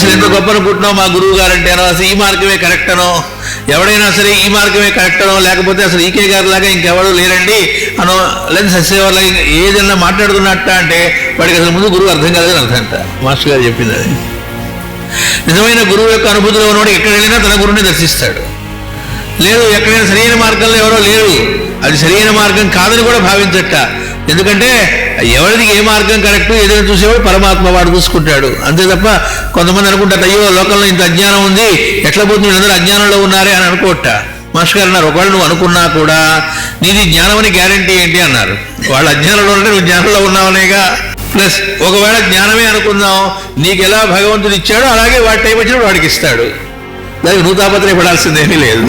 అసలు ఎంత గొప్ప అనుకుంటున్నావు మా గురువు గారంటేనో, అసలు ఈ మార్గమే కరెక్ట్ అనో, ఎవడైనా సరే ఈ మార్గమే కరెక్ట్ అనో, లేకపోతే అసలు ఈకే గారి లాగా ఇంకెవరు లేరండి అనో, లేదా సస్యవాళ్ళ ఏదైనా మాట్లాడుతున్నట్ట అంటే వాడికి అసలు ముందు గురువు అర్థం కాదని అర్థం అంట. మాస్టర్ గారు చెప్పింది అది. నిజమైన గురువు యొక్క అనుభూతిలో ఉన్నవాడు ఎక్కడ వెళ్ళినా తన గురువుని దర్శిస్తాడు. లేదు ఎక్కడైనా సరైన మార్గంలో ఎవరో లేరు, అది సరైన మార్గం కాదని కూడా భావించట. ఎందుకంటే ఎవరిది ఏ మార్గం కరెక్ట్ ఏదైనా చూసేవాడు పరమాత్మ, వాడు చూసుకుంటాడు అంతే తప్ప కొంతమంది అనుకుంటారు అయ్యో లోకంలో ఇంత అజ్ఞానం ఉంది, ఎట్లా పోతుంది వీళ్ళందరూ అజ్ఞానంలో ఉన్నారే అని అనుకోట. మాస్టర్ గారు అన్నారు, ఒకవేళ నువ్వు అనుకున్నా కూడా నీది జ్ఞానం అని గ్యారంటీ ఏంటి అన్నారు. వాళ్ళు అజ్ఞానంలో ఉంటే నువ్వు జ్ఞానంలో ఉన్నావనేగా. ప్లస్ ఒకవేళ జ్ఞానమే అనుకుందాం, నీకు ఎలా భగవంతుడు ఇచ్చాడో అలాగే వాడి టైం వచ్చినప్పుడు వాడికి ఇస్తాడు. దానికి నువ్వు తాపత్రయపడాల్సిందేమీ లేదు.